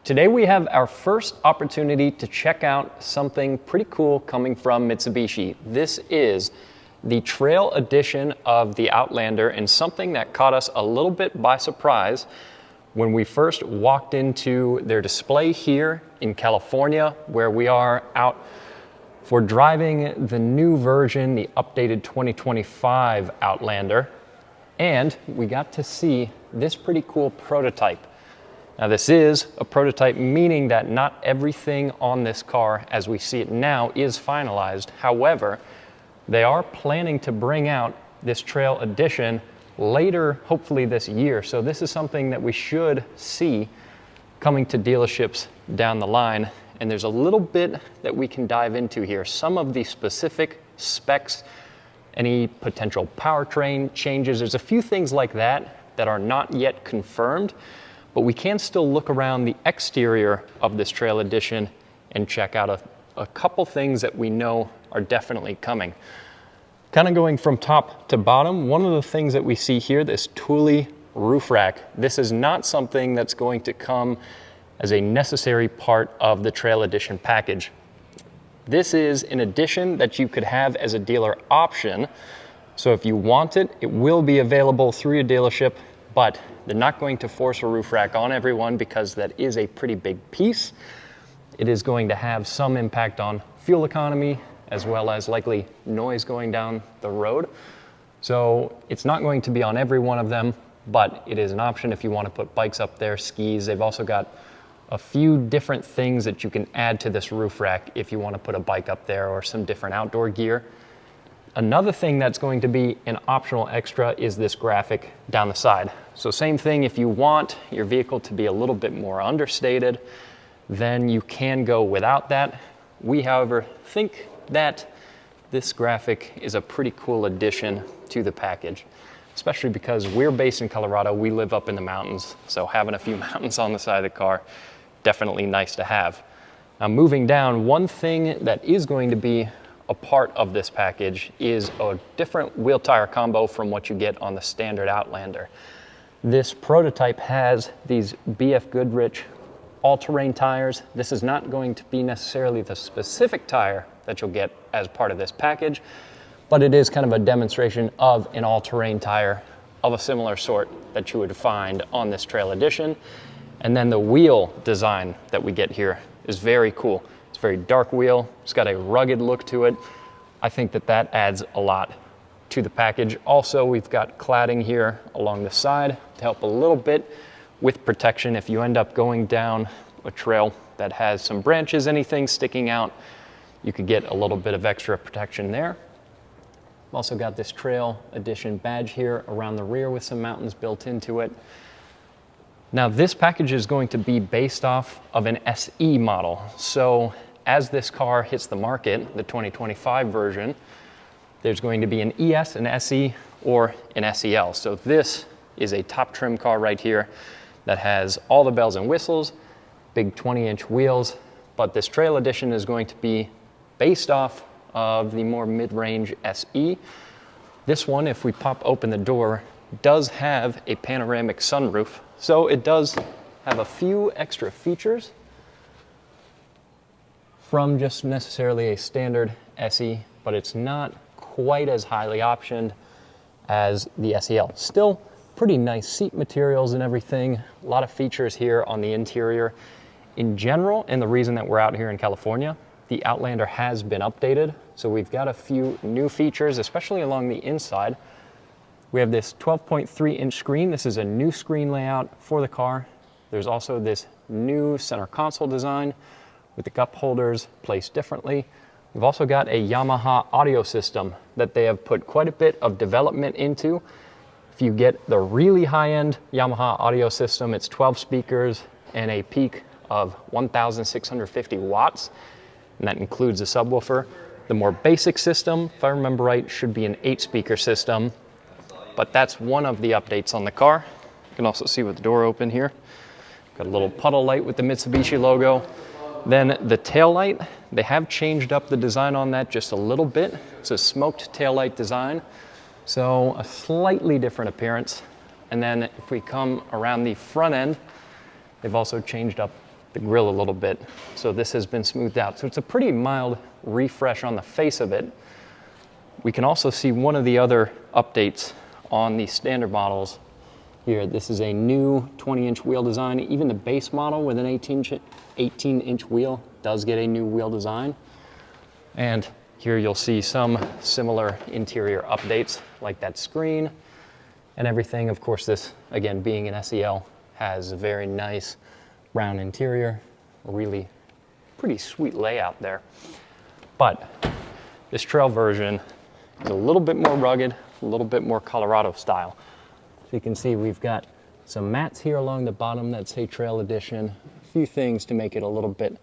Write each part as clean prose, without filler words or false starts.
Today we have our first opportunity to check out something pretty cool coming from Mitsubishi. This is the trail edition of the Outlander, and something that caught us a little bit by surprise when we first walked into their display here in California, where we are out for driving the new version, the updated 2025 Outlander, and we got to see this pretty cool prototype. Now this is a prototype, meaning that not everything on this car as we see it now is finalized. However, they are planning to bring out this trail edition later, hopefully this year. So this is something that we should see coming to dealerships down the line. And there's a little bit that we can dive into here. Some of the specific specs, any potential powertrain changes. There's a few things like that that are not yet confirmed, but we can still look around the exterior of this trail edition and check out a couple things that we know are definitely coming. Kind of going from top to bottom, one of the things that we see here, this Thule roof rack, this is not something that's going to come as a necessary part of the trail edition package. This is an addition that you could have as a dealer option. So if you want it, it will be available through your dealership, but they're not going to force a roof rack on everyone because that is a pretty big piece. It is going to have some impact on fuel economy as well as likely noise going down the road. So it's not going to be on every one of them, but it is an option if you want to put bikes up there, skis. They've also got a few different things that you can add to this roof rack if you want to put a bike up there or some different outdoor gear. Another thing that's going to be an optional extra is this graphic down the side. So same thing, if you want your vehicle to be a little bit more understated, then you can go without that. We, however, think that this graphic is a pretty cool addition to the package, especially because we're based in Colorado. We live up in the mountains, so having a few mountains on the side of the car, definitely nice to have. Now moving down, one thing that is going to be a part of this package is a different wheel tire combo from what you get on the standard Outlander. This prototype has these BF Goodrich all-terrain tires. This is not going to be necessarily the specific tire that you'll get as part of this package, but it is kind of a demonstration of an all-terrain tire of a similar sort that you would find on this trail edition. And then the wheel design that we get here is very cool. It's a very dark wheel. It's got a rugged look to it. I think that that adds a lot to the package. Also, we've got cladding here along the side to help a little bit with protection if you end up going down a trail that has some branches, anything sticking out, you could get a little bit of extra protection there. We've also got this trail edition badge here around the rear with some mountains built into it. Now this package is going to be based off of an SE model. So as this car hits the market, the 2025 version, there's going to be an ES, an SE, or an SEL. So this is a top trim car right here that has all the bells and whistles, big 20-inch wheels, but this trail edition is going to be based off of the more mid-range SE. This one, if we pop open the door, does have a panoramic sunroof, so it does have a few extra features from just necessarily a standard SE, but it's not quite as highly optioned as the SEL. Still pretty nice seat materials and everything. A lot of features here on the interior. In general, and the reason that we're out here in California, the Outlander has been updated. So we've got a few new features, especially along the inside. We have this 12.3-inch screen. This is a new screen layout for the car. There's also this new center console design with the cup holders placed differently. We've also got a Yamaha audio system that they have put quite a bit of development into. If you get the really high-end Yamaha audio system, it's 12 speakers and a peak of 1,650 watts, and that includes a subwoofer. The more basic system, if I remember right, should be an 8-speaker system, but that's one of the updates on the car. You can also see with the door open here. Got a little puddle light with the Mitsubishi logo. Then the tail light, they have changed up the design on that just a little bit. It's a smoked tail light design, so a slightly different appearance. And then if we come around the front end, they've also changed up the grill a little bit. So this has been smoothed out. So it's a pretty mild refresh on the face of it. We can also see one of the other updates on the standard models here. This is a new 20-inch wheel design. Even the base model with an 18-inch wheel does get a new wheel design. And here you'll see some similar interior updates, like that screen and everything. Of course, this, again, being an SEL, has a very nice brown interior, a really pretty sweet layout there. But this trail version is a little bit more rugged, a little bit more Colorado style. So you can see we've got some mats here along the bottom that say Trail Edition, a few things to make it a little bit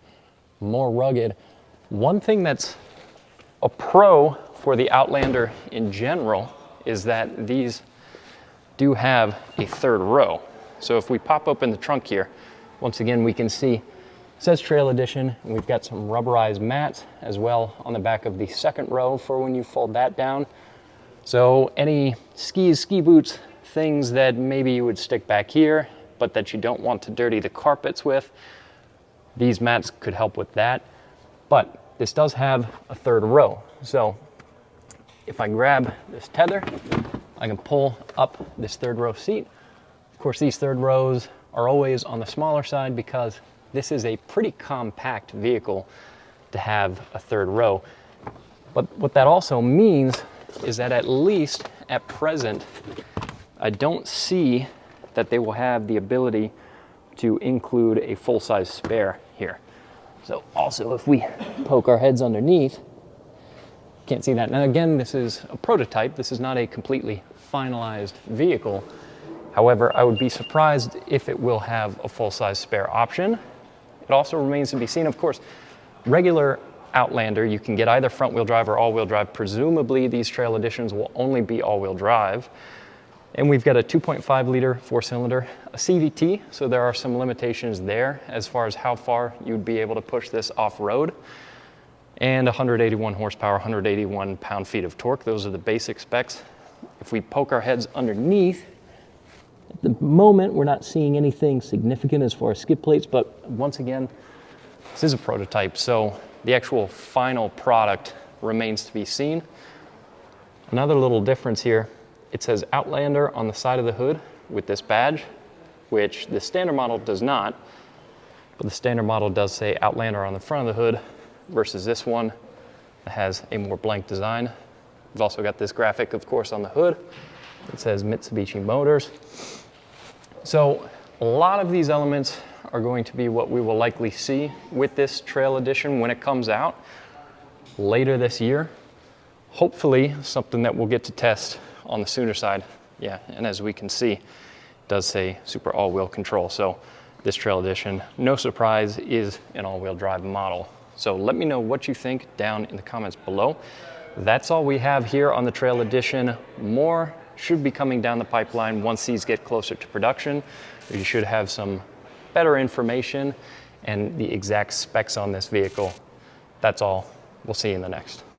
more rugged. One thing that's a pro for the Outlander in general is that these do have a third row. So if we pop open the trunk here, once again we can see it says Trail Edition, and we've got some rubberized mats as well on the back of the second row for when you fold that down. So any skis, ski boots, things that maybe you would stick back here but that you don't want to dirty the carpets with, these mats could help with that. But this does have a third row. So if I grab this tether, I can pull up this third row seat. Of course, these third rows are always on the smaller side because this is a pretty compact vehicle to have a third row. But what that also means is that at least at present, I don't see that they will have the ability to include a full-size spare here. So also, if we poke our heads underneath, can't see that. Now again, this is a prototype. This is not a completely finalized vehicle. However, I would be surprised if it will have a full-size spare option. It also remains to be seen. Of course, regular Outlander, you can get either front-wheel drive or all-wheel drive. Presumably, these Trail Editions will only be all-wheel drive. And we've got a 2.5-liter four-cylinder, a CVT, so there are some limitations there as far as how far you'd be able to push this off-road. And 181 horsepower, 181 pound-feet of torque. Those are the basic specs. If we poke our heads underneath, at the moment, we're not seeing anything significant as far as skid plates, but once again, this is a prototype, so the actual final product remains to be seen. Another little difference here, it says Outlander on the side of the hood with this badge, which the standard model does not, but the standard model does say Outlander on the front of the hood versus this one that has a more blank design. We've also got this graphic, of course, on the hood. It says Mitsubishi Motors. So a lot of these elements are going to be what we will likely see with this Trail Edition when it comes out later this year. Hopefully something that we'll get to test on the sooner side. Yeah, and as we can see, it does say Super All-Wheel Control. So this Trail Edition, no surprise, is an all-wheel drive model. So let me know what you think down in the comments below. That's all we have here on the Trail Edition. More should be coming down the pipeline once these get closer to production. You should have some better information and the exact specs on this vehicle. That's all. We'll see you in the next.